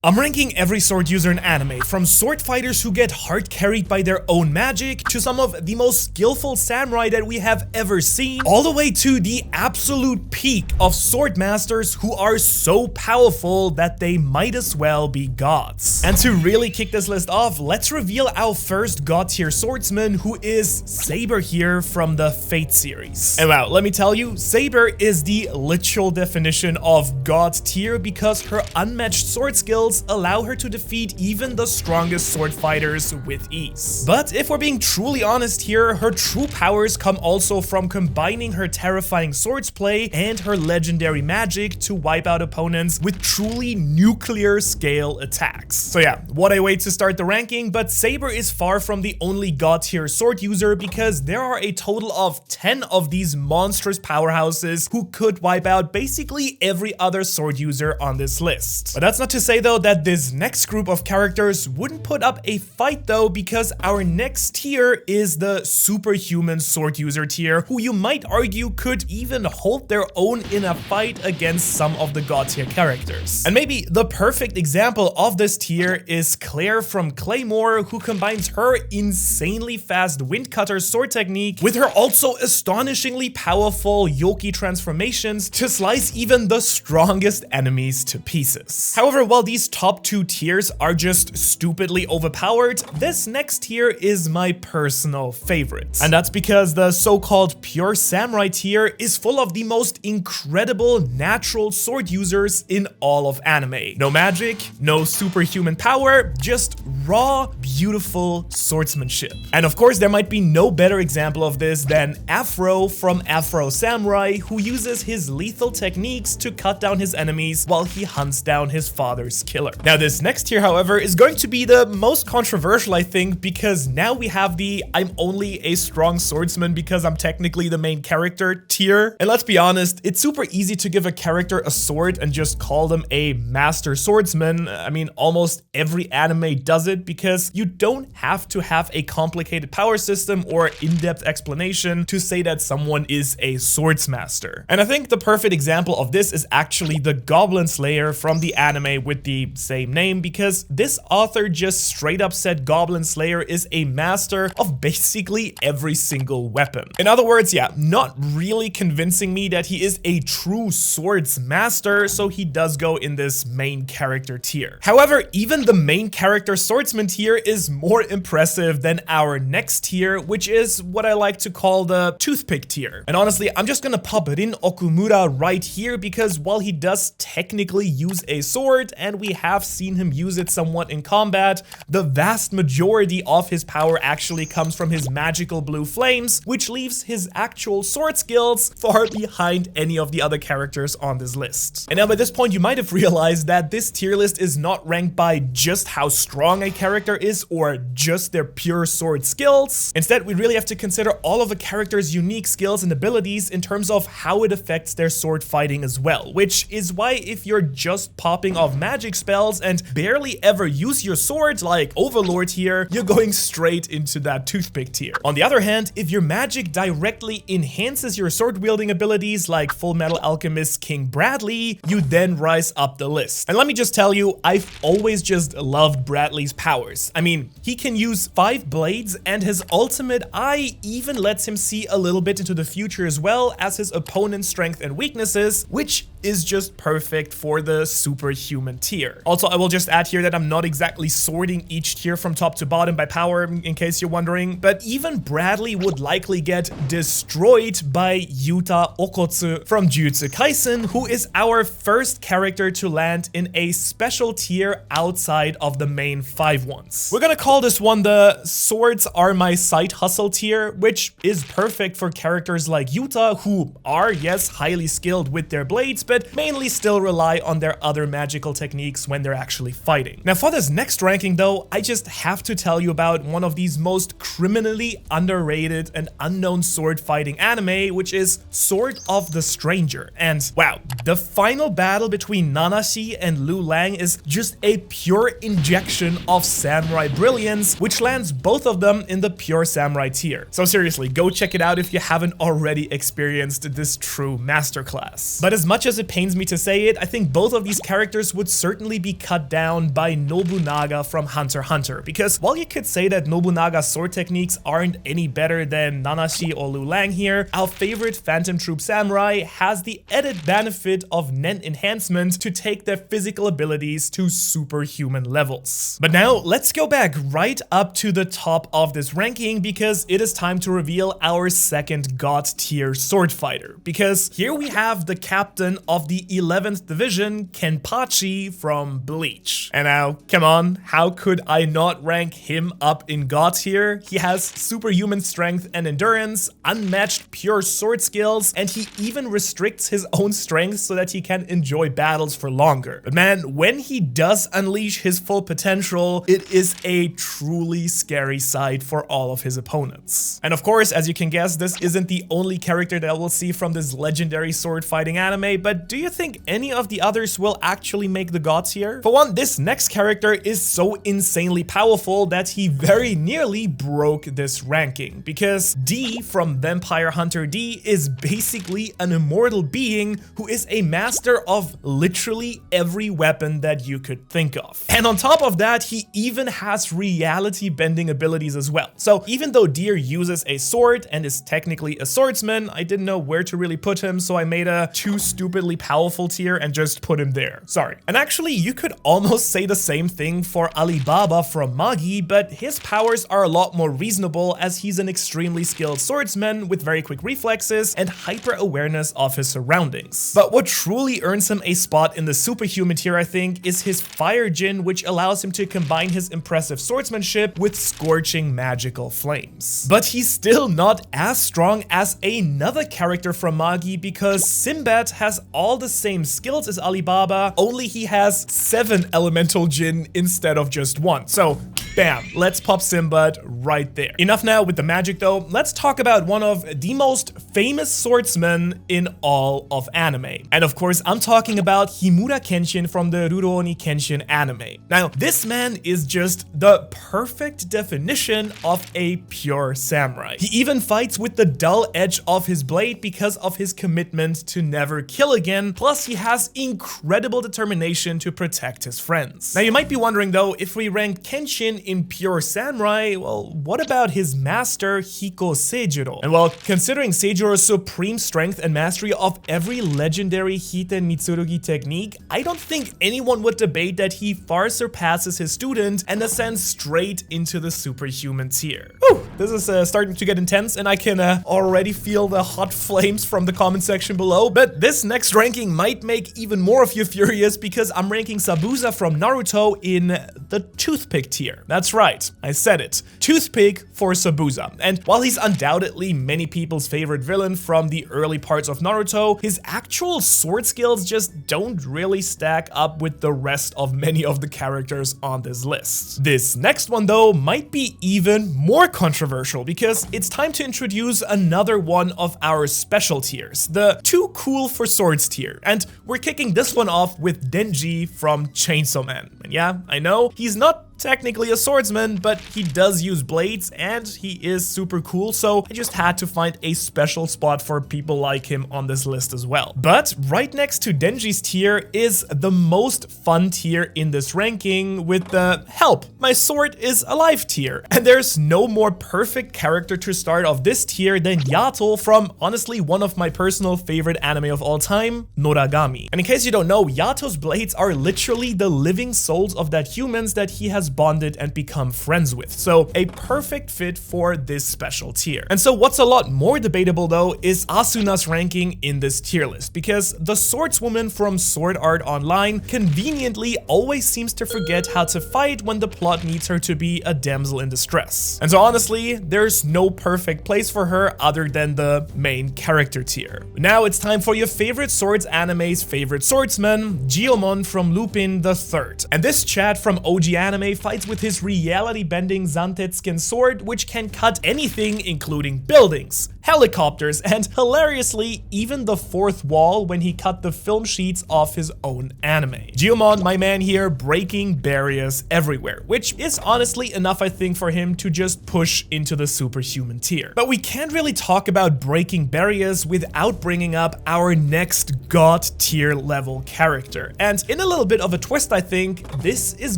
I'm ranking every sword user in anime, from sword fighters who get hard carried by their own magic, to some of the most skillful samurai that we have ever seen, all the way to the absolute peak of sword masters who are so powerful that they might as well be gods. And to really kick this list off, let's reveal our first god tier swordsman, who is 𝙻𝚎𝚐𝚐 here from the Fate series. And wow, let me tell you, 𝙻𝚎𝚐 is the literal definition of god tier because her unmatched sword skills allow her to defeat even the strongest sword fighters with ease. But if we're being truly honest here, her true powers come also from combining her terrifying swordsplay and her legendary magic to wipe out opponents with truly nuclear scale attacks. So yeah, what a way to start the ranking, but 𝙻𝚎𝚐 is far from the only god tier sword user because there are a total of 10 of these monstrous powerhouses who could wipe out basically every other sword user on this list. But that's not to say though that this next group of characters wouldn't put up a fight though, because our next tier is the superhuman sword user tier, who you might argue could even hold their own in a fight against some of the god tier characters. And maybe the perfect example of this tier is Claire from Claymore, who combines her insanely fast windcutter sword technique with her also astonishingly powerful Yoki transformations to slice even the strongest enemies to pieces. However, while these top two tiers are just stupidly overpowered, this next tier is my personal favorite. And that's because the so-called pure samurai tier is full of the most incredible natural sword users in all of anime. No magic, no superhuman power, just raw, beautiful swordsmanship. And of course, there might be no better example of this than Afro from Afro Samurai, who uses his lethal techniques to cut down his enemies while he hunts down his father's killer. Now, this next tier, however, is going to be the most controversial, I think, because now we have the I'm only a strong swordsman because I'm technically the main character tier. And let's be honest, it's super easy to give a character a sword and just call them a master swordsman. I mean, almost every anime does it because you don't have to have a complicated power system or in-depth explanation to say that someone is a swordsmaster. And I think the perfect example of this is actually the Goblin Slayer from the anime with the same name, because this author just straight up said Goblin Slayer is a master of basically every single weapon. In other words, yeah, not really convincing me that he is a true swords master, so he does go in this main character tier. However, even the main character swordsman tier is more impressive than our next tier, which is what I like to call the Toothpick tier. And honestly, I'm just gonna pop Rin Okumura right here because while he does technically use a sword, and we have seen him use it somewhat in combat, the vast majority of his power actually comes from his magical blue flames, which leaves his actual sword skills far behind any of the other characters on this list. And now by this point, you might have realized that this tier list is not ranked by just how strong a character is or just their pure sword skills. Instead, we really have to consider all of a character's unique skills and abilities in terms of how it affects their sword fighting as well, which is why if you're just popping off magic spells and barely ever use your sword like Overlord here, you're going straight into that Toothpick tier. On the other hand, if your magic directly enhances your sword wielding abilities like Full Metal Alchemist King Bradley, you then rise up the list. And let me just tell you, I've always just loved Bradley's powers. I mean, he can use 5 blades, and his ultimate eye even lets him see a little bit into the future as well as his opponent's strength and weaknesses, which is just perfect for the superhuman tier. Also, I will just add here that I'm not exactly sorting each tier from top to bottom by power, in case you're wondering, but even Bradley would likely get destroyed by Yuta Okotsu from Jujutsu Kaisen, who is our first character to land in a special tier outside of the main 5 ones. We're gonna call this one the Swords Are My Side Hustle tier, which is perfect for characters like Yuta, who are, yes, highly skilled with their blades, but mainly still rely on their other magical techniques when they're actually fighting. Now for this next ranking though, I just have to tell you about one of these most criminally underrated and unknown sword fighting anime, which is Sword of the Stranger. And wow, the final battle between Nanashi and Lu Lang is just a pure injection of samurai brilliance, which lands both of them in the pure samurai tier. So seriously, go check it out if you haven't already experienced this true masterclass. But as much as as it pains me to say it, I think both of these characters would certainly be cut down by Nobunaga from Hunter x Hunter, because while you could say that Nobunaga's sword techniques aren't any better than Nanashi or Liu Lang here, our favorite Phantom Troop samurai has the added benefit of Nen enhancement to take their physical abilities to superhuman levels. But now let's go back right up to the top of this ranking, because it is time to reveal our second god tier sword fighter, because here we have the captain of the 11th division, Kenpachi from Bleach. And now, come on, how could I not rank him up in god tier? He has superhuman strength and endurance, unmatched pure sword skills, and he even restricts his own strength so that he can enjoy battles for longer. But man, when he does unleash his full potential, it is a truly scary sight for all of his opponents. And of course, as you can guess, this isn't the only character that we'll see from this legendary sword fighting anime, but do you think any of the others will actually make the gods here? For one, this next character is so insanely powerful that he very nearly broke this ranking, because D from Vampire Hunter D is basically an immortal being who is a master of literally every weapon that you could think of. And on top of that, he even has reality bending abilities as well. So even though Deer uses a sword and is technically a swordsman, I didn't know where to really put him, so I made a too stupidly powerful tier and just put him there. Sorry. And actually, you could almost say the same thing for Alibaba from Magi, but his powers are a lot more reasonable, as he's an extremely skilled swordsman with very quick reflexes and hyper awareness of his surroundings. But what truly earns him a spot in the superhuman tier, I think, is his fire Jin, which allows him to combine his impressive swordsmanship with scorching magical flames. But he's still not as strong as another character from Magi, because Sinbad has all the same skills as Alibaba, only he has 7 elemental Jin instead of just 1. So bam, let's pop Sinbad right there. Enough now with the magic though, let's talk about one of the most famous swordsmen in all of anime. And of course, I'm talking about Himura Kenshin from the Rurouni Kenshin anime. Now, this man is just the perfect definition of a pure samurai. He even fights with the dull edge of his blade because of his commitment to never kill again, plus he has incredible determination to protect his friends. Now, you might be wondering though, if we rank Kenshin in pure samurai, well, what about his master Hiko Seijiro? And well, considering Seijiro's supreme strength and mastery of every legendary Hiten Mitsurugi technique, I don't think anyone would debate that he far surpasses his student and ascends straight into the superhuman tier. Whew, this is starting to get intense, and I can already feel the hot flames from the comment section below. But this next ranking might make even more of you furious, because I'm ranking Zabuza from Naruto in the Toothpick tier. That's right, I said it. Toothpick for Zabuza. And while he's undoubtedly many people's favorite villain from the early parts of Naruto, his actual sword skills just don't really stack up with the rest of many of the characters on this list. This next one though might be even more controversial, because it's time to introduce another one of our special tiers, the Too Cool for Swords tier. And we're kicking this one off with Denji from Chainsaw Man. And yeah, I know, he's not technically a swordsman, but he does use blades and he is super cool, so I just had to find a special spot for people like him on this list as well. But right next to Denji's tier is the most fun tier in this ranking, with the help, my sword is alive tier. And there's no more perfect character to start off this tier than Yato from honestly one of my personal favorite anime of all time, Noragami. And in case you don't know, Yato's blades are literally the living souls of that humans that he has bonded and become friends with. So a perfect fit for this special tier. And so what's a lot more debatable though is Asuna's ranking in this tier list, because the swordswoman from Sword Art Online conveniently always seems to forget how to fight when the plot needs her to be a damsel in distress. And so honestly, there's no perfect place for her other than the main character tier. Now it's time for your favorite swords anime's favorite swordsman, Gyomon from Lupin the Third. And this Chad from OG Anime fights with his reality-bending Zantetsuken sword, which can cut anything, including buildings, helicopters, and hilariously, even the fourth wall when he cut the film sheets off his own anime. 𝙻𝚎𝚐𝚐𝚗𝚍, my man here, breaking barriers everywhere, which is honestly enough, I think, for him to just push into the superhuman tier. But we can't really talk about breaking barriers without bringing up our next god tier level character. And in a little bit of a twist, I think, this is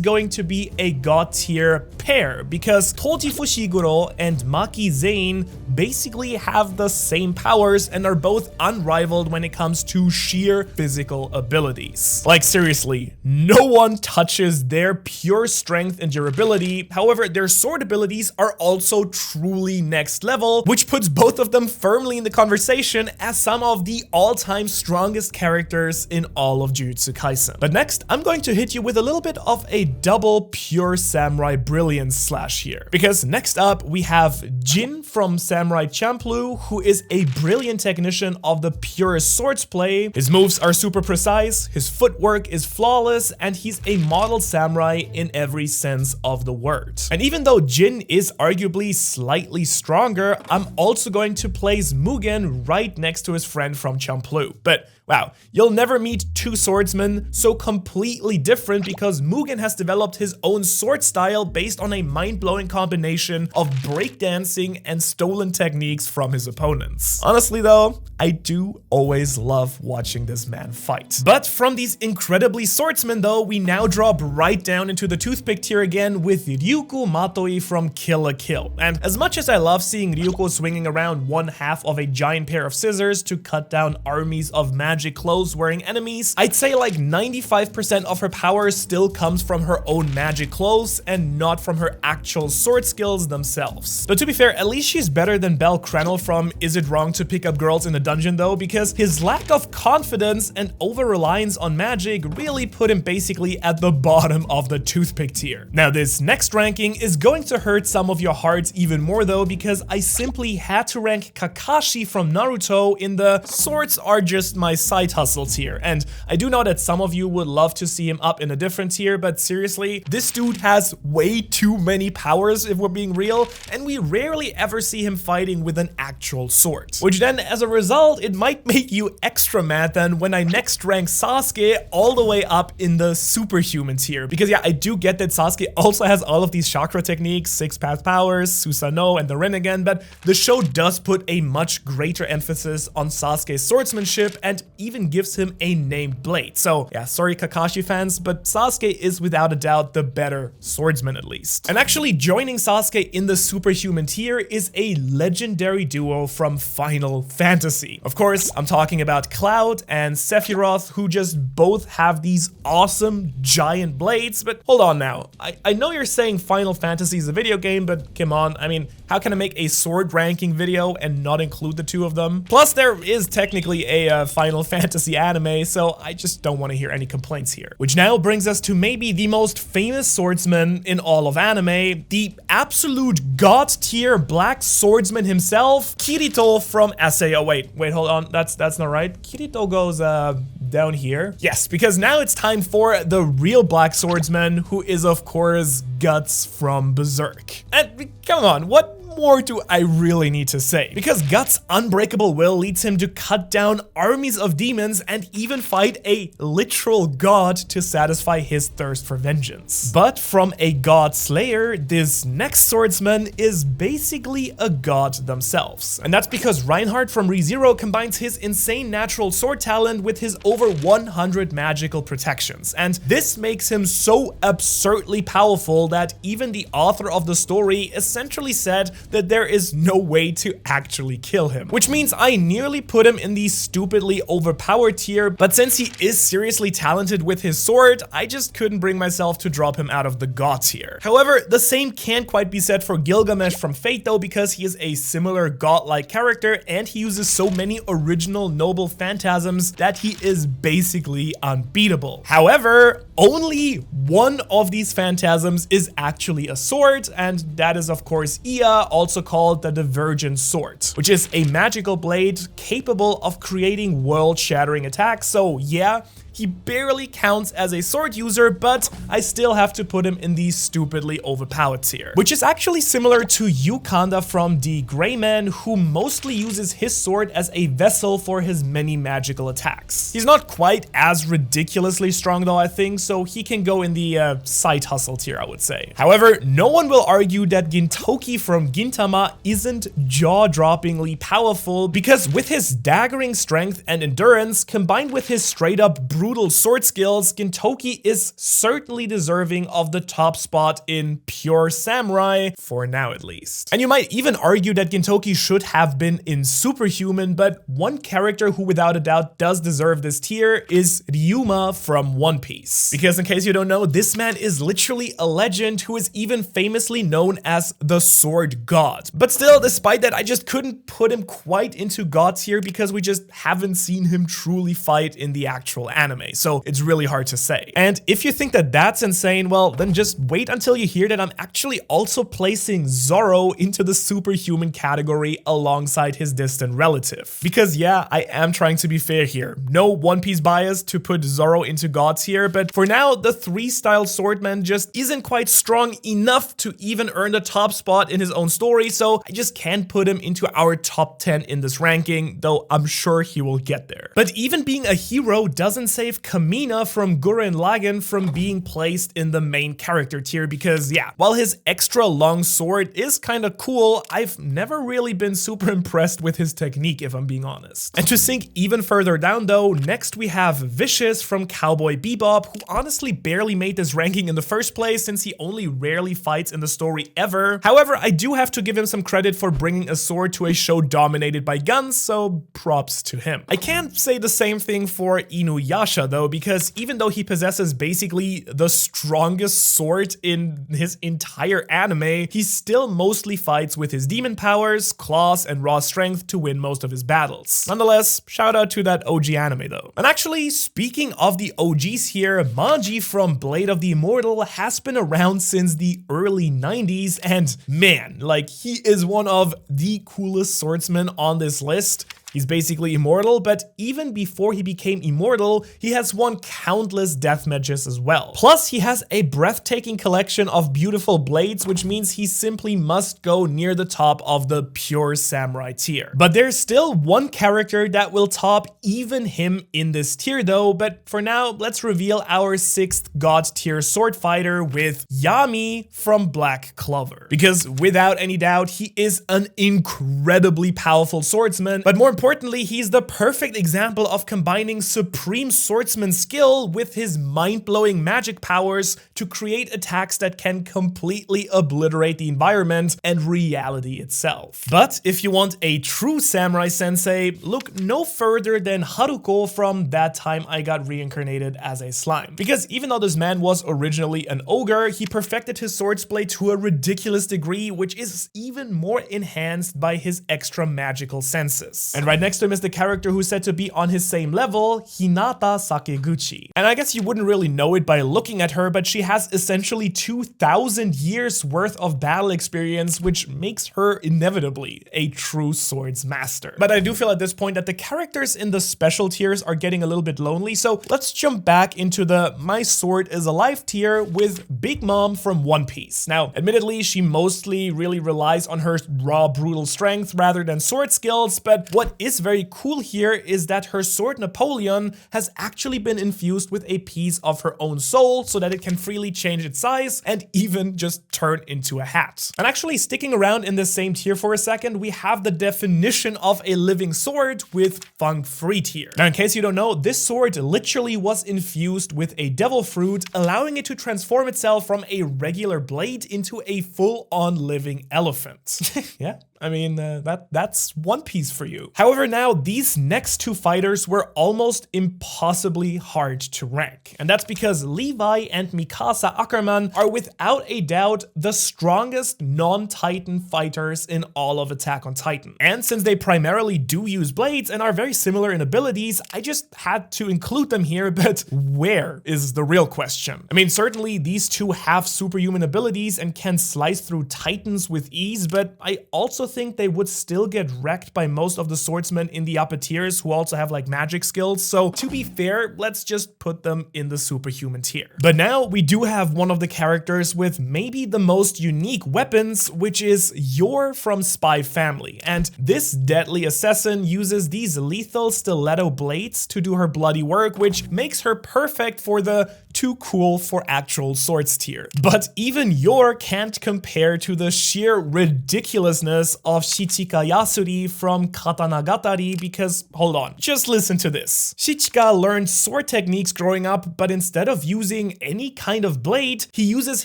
going to be a god tier pair, because Toji Fushiguro and Maki Zane basically have the same powers and are both unrivaled when it comes to sheer physical abilities. Like seriously, no one touches their pure strength and durability. However, their sword abilities are also truly next level, which puts both of them firmly in the conversation as some of the all-time strongest characters in all of Jujutsu Kaisen. But next, I'm going to hit you with a little bit of a double pure samurai brilliance slash here. Because next up, we have Jin from Samurai Champloo, who is a brilliant technician of the purest swordsplay. His moves are super precise, his footwork is flawless, and he's a model samurai in every sense of the word. And even though Jin is arguably slightly stronger, I'm also going to place Mugen right next to his friend from Champloo. But wow, you'll never meet two swordsmen so completely different, because Mugen has developed his own sword style based on a mind-blowing combination of breakdancing and stolen techniques from his opponents. Honestly though, I do always love watching this man fight. But from these incredibly swordsmen though, we now drop right down into the toothpick tier again with Ryuko Matoi from Kill la Kill. And as much as I love seeing Ryuko swinging around one half of a giant pair of scissors to cut down armies of magic clothes wearing enemies, I'd say like 95% of her power still comes from her own magic clothes and not from her actual sword skills themselves. But to be fair, at least she's better than Bel Crenel from Is It Wrong to Pick Up Girls in the Dungeon though, because his lack of confidence and over-reliance on magic really put him basically at the bottom of the toothpick tier. Now this next ranking is going to hurt some of your hearts even more though, because I simply had to rank Kakashi from Naruto in the swords are just my side hustle tier. And I do know that some of you would love to see him up in a different tier, but seriously, this dude has way too many powers if we're being real, and we rarely ever see him fighting with an actual sword. Which then, as a result, it might make you extra mad then when I next rank Sasuke all the way up in the superhuman tier. Because yeah, I do get that Sasuke also has all of these chakra techniques, 6-path powers, Susanoo, and the Rinnegan, but the show does put a much greater emphasis on Sasuke's swordsmanship and even gives him a named blade. So yeah, sorry Kakashi fans, but Sasuke is without a doubt the better swordsman at least. And actually joining Sasuke in the superhuman tier is a legendary duo from Final Fantasy. Of course, I'm talking about Cloud and Sephiroth, who just both have these awesome giant blades. But hold on now, I know you're saying Final Fantasy is a video game, but come on, I mean, how can I make a sword ranking video and not include the two of them? Plus, there is technically a Final Fantasy anime, so I just don't want to hear any complaints here. Which now brings us to maybe the most famous swordsman in all of anime, the absolute god tier black swordsman himself, Kirito from Essay. Oh wait, hold on, that's not right. Kirito goes down here. Yes, because now it's time for the real black swordsman, who is of course Guts from Berserk. And come on, what more do I really need to say? Because Guts' unbreakable will leads him to cut down armies of demons and even fight a literal god to satisfy his thirst for vengeance. But from a god slayer, this next swordsman is basically a god themselves. And that's because Reinhardt from ReZero combines his insane natural sword talent with his over 100 magical protections. And this makes him so absurdly powerful that even the author of the story essentially said that there is no way to actually kill him. Which means I nearly put him in the stupidly overpowered tier, but since he is seriously talented with his sword, I just couldn't bring myself to drop him out of the god tier. However, the same can't quite be said for Gilgamesh from Fate though, because he is a similar godlike character and he uses so many original noble phantasms that he is basically unbeatable. However, only one of these phantasms is actually a sword, and that is of course Ea, also called the Divergent Sword, which is a magical blade capable of creating world-shattering attacks. So yeah, he barely counts as a sword user, but I still have to put him in the stupidly overpowered tier. Which is actually similar to Yukanda from the Gray Man, who mostly uses his sword as a vessel for his many magical attacks. He's not quite as ridiculously strong though, I think, so he can go in the side hustle tier, I would say. However, no one will argue that Gintoki from Gintama isn't jaw-droppingly powerful, because with his daggering strength and endurance, combined with his straight-up brutal sword skills, Gintoki is certainly deserving of the top spot in pure samurai, for now at least. And you might even argue that Gintoki should have been in Superhuman, but one character who without a doubt does deserve this tier is Ryuma from One Piece. Because in case you don't know, this man is literally a legend who is even famously known as the Sword God. But still, despite that, I just couldn't put him quite into God tier because we just haven't seen him truly fight in the actual anime, so it's really hard to say. And if you think that that's insane, well, then just wait until you hear that I'm actually also placing Zoro into the Superhuman category alongside his distant relative. Because yeah, I am trying to be fair here. No One Piece bias to put Zoro into God tier, but for now, the 3-style swordman just isn't quite strong enough to even earn the top spot in his own story, so I just can't put him into our top 10 in this ranking, though I'm sure he will get there. But even being a hero doesn't save Kamina from Gurren Lagann from being placed in the main character tier, because yeah, while his extra long sword is kinda cool, I've never really been super impressed with his technique, if I'm being honest. And to sink even further down though, next we have Vicious from Cowboy Bebop, who honestly barely made this ranking in the first place since he only rarely fights in the story ever. However, I do have to give him some credit for bringing a sword to a show dominated by guns, so props to him. I can't say the same thing for Inuyasha though, because even though he possesses basically the strongest sword in his entire anime, he still mostly fights with his demon powers, claws, and raw strength to win most of his battles. Nonetheless, shout out to that OG anime though. And actually, speaking of the OGs here, Manji from Blade of the Immortal has been around since the early 90s, and man, like, he is one of the coolest swordsmen on this list. He's basically immortal, but even before he became immortal, he has won countless death matches as well. Plus, he has a breathtaking collection of beautiful blades, which means he simply must go near the top of the pure samurai tier. But there's still one character that will top even him in this tier though, but for now, let's reveal our 6th god tier sword fighter with Yami from Black Clover. Because without any doubt, he is an incredibly powerful swordsman, but more importantly, he's the perfect example of combining supreme swordsman skill with his mind-blowing magic powers to create attacks that can completely obliterate the environment and reality itself. But if you want a true samurai sensei, look no further than Haruko from That Time I Got Reincarnated as a Slime. Because even though this man was originally an ogre, he perfected his swordplay to a ridiculous degree, which is even more enhanced by his extra magical senses. And right next to him is the character who's said to be on his same level, Hinata Sakeguchi. And I guess you wouldn't really know it by looking at her, but she has essentially 2,000 years worth of battle experience, which makes her inevitably a true swords master. But I do feel at this point that the characters in the special tiers are getting a little bit lonely, so let's jump back into the My Sword is Alive tier with Big Mom from One Piece. Now, admittedly, she mostly really relies on her raw, brutal strength rather than sword skills, but what is very cool here is that her sword Napoleon has actually been infused with a piece of her own soul so that it can freely change its size and even just turn into a hat. And actually, sticking around in the same tier for a second, we have the definition of a living sword with Funk Free tier. Now, in case you don't know, this sword literally was infused with a devil fruit, allowing it to transform itself from a regular blade into a full-on living elephant. Yeah, I mean, that's One Piece for you. However, now these next two fighters were almost impossibly hard to rank. And that's because Levi and Mikasa Ackerman are without a doubt the strongest non-Titan fighters in all of Attack on Titan. And since they primarily do use blades and are very similar in abilities, I just had to include them here, but where is the real question? I mean, certainly these two have superhuman abilities and can slice through Titans with ease, but I also think they would still get wrecked by most of the swordsmen in the upper tiers who also have like magic skills. So to be fair, let's just put them in the superhuman tier. But now we do have one of the characters with maybe the most unique weapons, which is Yor from Spy Family. And this deadly assassin uses these lethal stiletto blades to do her bloody work, which makes her perfect for the too cool for actual swords tier. But even Yor can't compare to the sheer ridiculousness of Shichika Yasuri from Katanagatari, because hold on, just listen to this. Shichika learned sword techniques growing up, but instead of using any kind of blade, he uses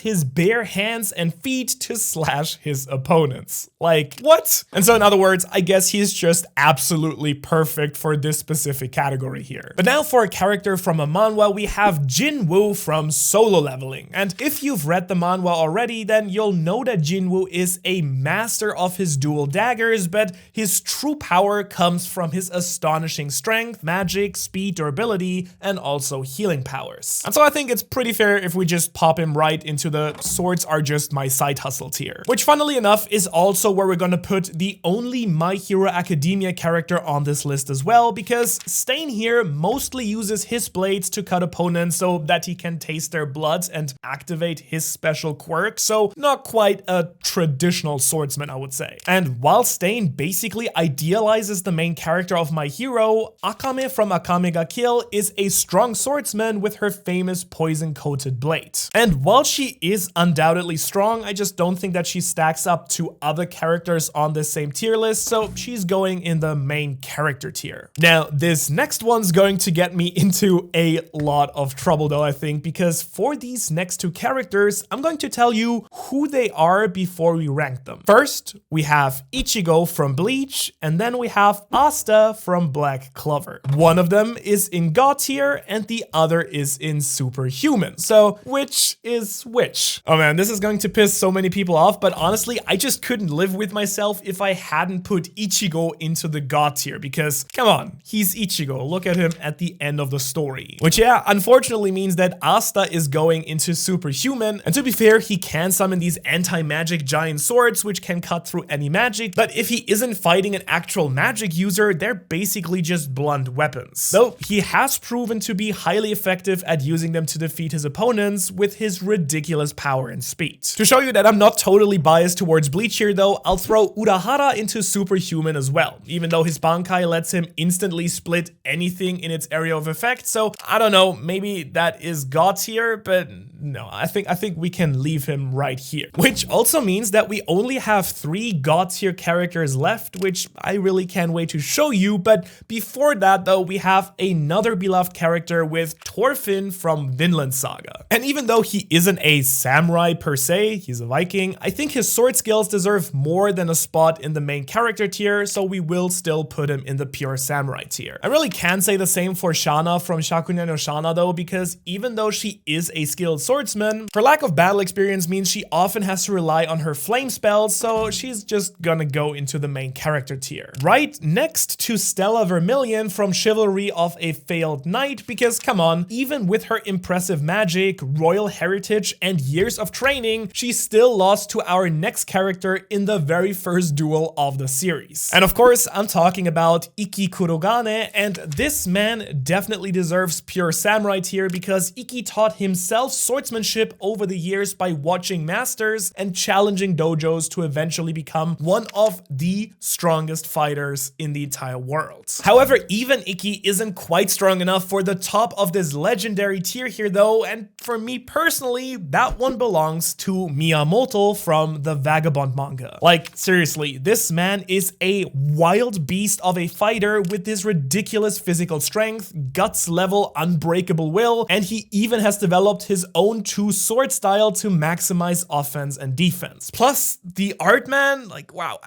his bare hands and feet to slash his opponents. Like, what? And so in other words, I guess he's just absolutely perfect for this specific category here. But now for a character from a manhwa, we have Jinwoo from Solo Leveling. And if you've read the manhwa already, then you'll know that Jinwoo is a master of his dual daggers, but his true power comes from his astonishing strength, magic, speed, durability, and also healing powers. And so I think it's pretty fair if we just pop him right into the swords are just my side hustle tier. Which funnily enough is also where we're gonna put the only My Hero Academia character on this list as well, because Stain here mostly uses his blades to cut opponents so that he can taste their blood and activate his special quirk, so not quite a traditional swordsman, I would say. And while Stain basically idealizes the main character of My Hero, Akame from Akame ga Kill is a strong swordsman with her famous poison-coated blade. And while she is undoubtedly strong, I just don't think that she stacks up to other characters on this same tier list, so she's going in the main character tier. Now, this next one's going to get me into a lot of trouble though, I think, because for these next two characters, I'm going to tell you who they are before we rank them. First, we have Ichigo from Bleach, and then we have Asta from Black Clover. One of them is in God tier, and the other is in Superhuman. So, which is which? Oh man, this is going to piss so many people off, but honestly, I just couldn't live with myself if I hadn't put Ichigo into the God tier, because, come on, he's Ichigo. Look at him at the end of the story. Which, yeah, unfortunately means that Asta is going into Superhuman, and to be fair, he can summon these anti-magic giant swords which can cut through any magic, but if he isn't fighting an actual magic user, they're basically just blunt weapons. Though he has proven to be highly effective at using them to defeat his opponents with his ridiculous power and speed. To show you that I'm not totally biased towards Bleach here though, I'll throw Urahara into Superhuman as well, even though his Bankai lets him instantly split anything in its area of effect, so I don't know, maybe that is God tier, but no, I think we can leave him right here. Which also means that we only have 3 God tier characters left, which I really can't wait to show you, but before that though, we have another beloved character with Thorfinn from Vinland Saga. And even though he isn't a samurai per se, he's a Viking, I think his sword skills deserve more than a spot in the main character tier, so we will still put him in the pure samurai tier. I really can't say the same for Shana from Shakunya no Shana though, because even though she is a skilled swordsman, her lack of battle experience means she often has to rely on her flame spells, so she's just gonna go into the main character tier. Right next to Stella Vermilion from Chivalry of a Failed Knight, because come on, even with her impressive magic, royal heritage, and years of training, she still lost to our next character in the very first duel of the series. And of course, I'm talking about Ikki Kurogane, and this man definitely deserves pure samurai tier because Ikki taught himself swordsmanship over the years by watching masters and challenging dojos to eventually become one of the strongest fighters in the entire world. However, even Ikki isn't quite strong enough for the top of this legendary tier here though, and for me personally, that one belongs to Miyamoto from the Vagabond manga. Like, seriously, this man is a wild beast of a fighter with this ridiculous physical strength, guts level, unbreakable will, and he even has developed his own 2-sword style to maximize offense and defense. Plus, the art, man, like, wow,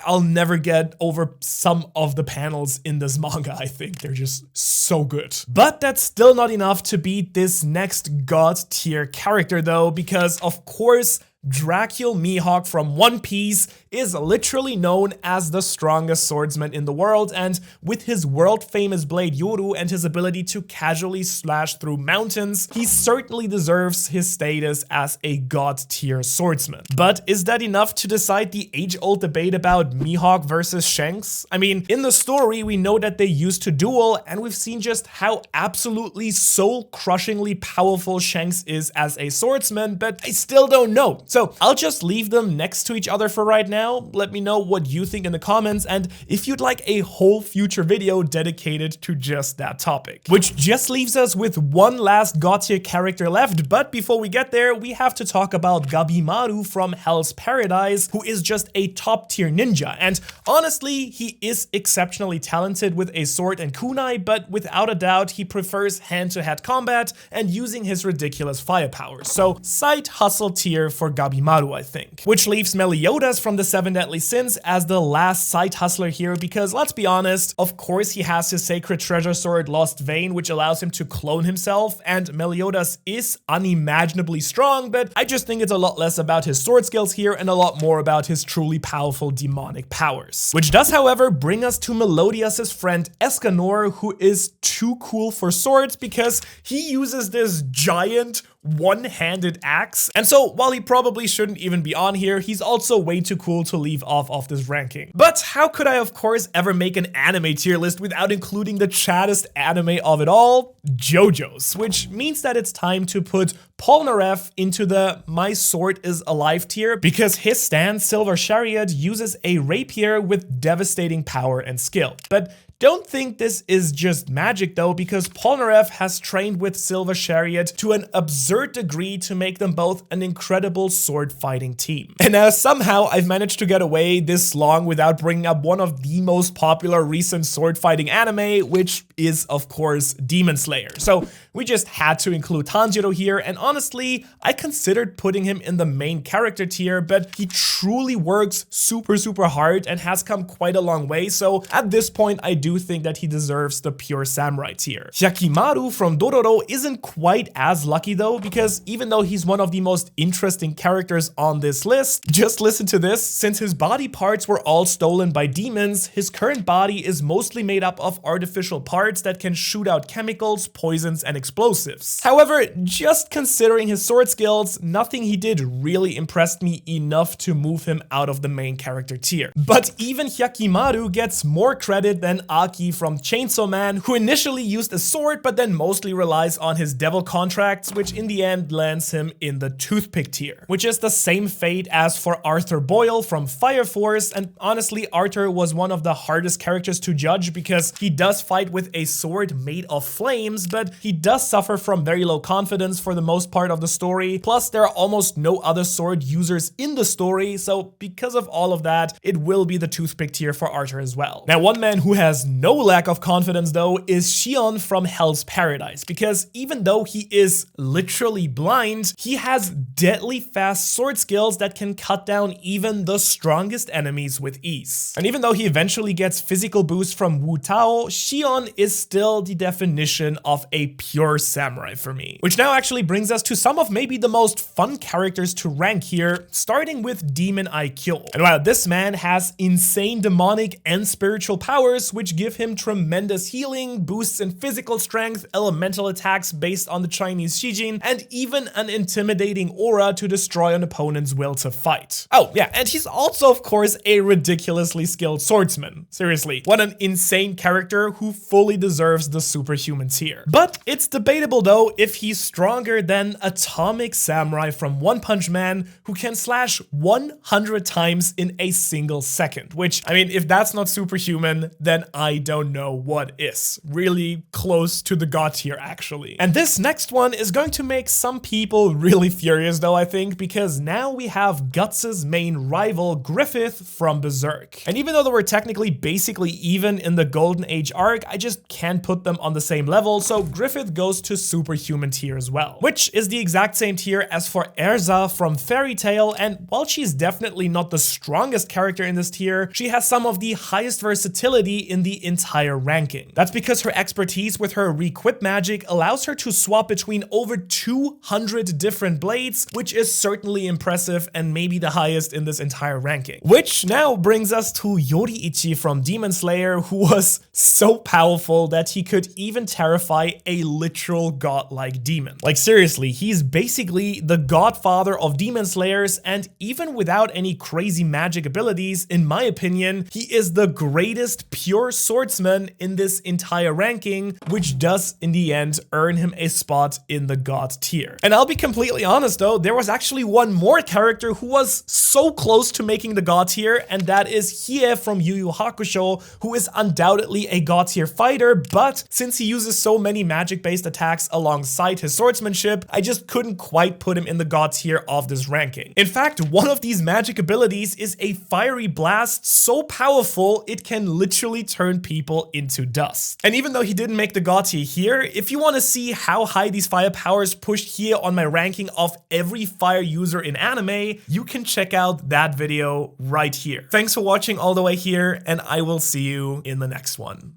I'll never get over some of the panels in this manga, I think. They're just so good. But that's still not enough to beat this next god tier character though, because of course, Dracul Mihawk from One Piece is literally known as the strongest swordsman in the world, and with his world-famous blade Yoru and his ability to casually slash through mountains, he certainly deserves his status as a god-tier swordsman. But is that enough to decide the age-old debate about Mihawk versus Shanks? I mean, in the story, we know that they used to duel, and we've seen just how absolutely soul-crushingly powerful Shanks is as a swordsman, but I still don't know. So I'll just leave them next to each other for right now. Let me know what you think in the comments, and if you'd like a whole future video dedicated to just that topic. Which just leaves us with one last god tier character left, but before we get there, we have to talk about Gabimaru from Hell's Paradise, who is just a top tier ninja, and honestly, he is exceptionally talented with a sword and kunai, but without a doubt, he prefers hand-to-hand combat and using his ridiculous firepower. So side hustle tier for Gabimaru, I think. Which leaves Meliodas from the Seven Deadly Sins as the last side hustler here, because let's be honest, of course he has his sacred treasure sword Lost Vein, which allows him to clone himself, and Meliodas is unimaginably strong, but I just think it's a lot less about his sword skills here and a lot more about his truly powerful demonic powers. Which does, however, bring us to Melodius's friend Escanor, who is too cool for swords because he uses this giant one-handed axe. And so while he probably shouldn't even be on here, he's also way too cool to leave off of this ranking. But how could I of course ever make an anime tier list without including the chattest anime of it all, JoJo's, which means that it's time to put Polnareff into the My Sword is Alive tier, because his stand Silver Chariot uses a rapier with devastating power and skill. But don't think this is just magic though, because Polnareff has trained with Silver Chariot to an absurd degree to make them both an incredible sword fighting team. And somehow I've managed to get away this long without bringing up one of the most popular recent sword fighting anime, which is of course Demon Slayer. So we just had to include Tanjiro here, and honestly, I considered putting him in the main character tier, but he truly works super hard and has come quite a long way, so at this point I do think that he deserves the pure samurai tier. Hyakimaru from Dororo isn't quite as lucky though, because even though he's one of the most interesting characters on this list, just listen to this, since his body parts were all stolen by demons, his current body is mostly made up of artificial parts that can shoot out chemicals, poisons, and explosives. However, just considering his sword skills, nothing he did really impressed me enough to move him out of the main character tier. But even Hyakimaru gets more credit than Aki from Chainsaw Man, who initially used a sword but then mostly relies on his devil contracts, which in the end lands him in the Toothpick tier, which is the same fate as for Arthur Boyle from Fire Force. And honestly, Arthur was one of the hardest characters to judge because he does fight with a sword made of flames, but he does suffer from very low confidence for the most part of the story. Plus, there are almost no other sword users in the story, so because of all of that, it will be the Toothpick tier for Arthur as well. Now, one man who has no lack of confidence though is Xion from Hell's Paradise, because even though he is literally blind, he has deadly fast sword skills that can cut down even the strongest enemies with ease. And even though he eventually gets physical boost from Wu Tao, Xion is still the definition of a pure samurai for me. Which now actually brings us to some of maybe the most fun characters to rank here, starting with Demon Aikyo. And while this man has insane demonic and spiritual powers, which give him tremendous healing, boosts in physical strength, elemental attacks based on the Chinese Shijin, and even an intimidating aura to destroy an opponent's will to fight. Oh yeah, and he's also of course a ridiculously skilled swordsman. Seriously, what an insane character who fully deserves the Superhuman tier. But it's debatable though if he's stronger than Atomic Samurai from One Punch Man, who can slash 100 times in a single second, which, I mean, if that's not superhuman, then I don't know what is. Really close to the god tier actually. And this next one is going to make some people really furious though, I think, because now we have Guts' main rival Griffith from Berserk. And even though they were technically basically even in the Golden Age arc, I just can't put them on the same level, so Griffith goes to Superhuman tier as well, which is the exact same tier as for Erza from Fairy Tail. And while she's definitely not the strongest character in this tier, she has some of the highest versatility in the the entire ranking. That's because her expertise with her re-equip magic allows her to swap between over 200 different blades, which is certainly impressive and maybe the highest in this entire ranking. Which now brings us to Yoriichi from Demon Slayer, who was so powerful that he could even terrify a literal godlike demon. Like seriously, he's basically the godfather of demon slayers, and even without any crazy magic abilities, in my opinion, he is the greatest pure swordsman in this entire ranking, which does in the end earn him a spot in the god tier. And I'll be completely honest though, there was actually one more character who was so close to making the god tier, and that is 𝙻 from Yu Yu Hakusho, who is undoubtedly a god tier fighter, but since he uses so many magic based attacks alongside his swordsmanship, I just couldn't quite put him in the god tier of this ranking. In fact, one of these magic abilities is a fiery blast so powerful it can literally turn people into dust. And even though he didn't make the god tier here, if you want to see how high these fire powers pushed here on my ranking of every fire user in anime, you can check out that video right here. Thanks for watching all the way here, and I will see you in the next one.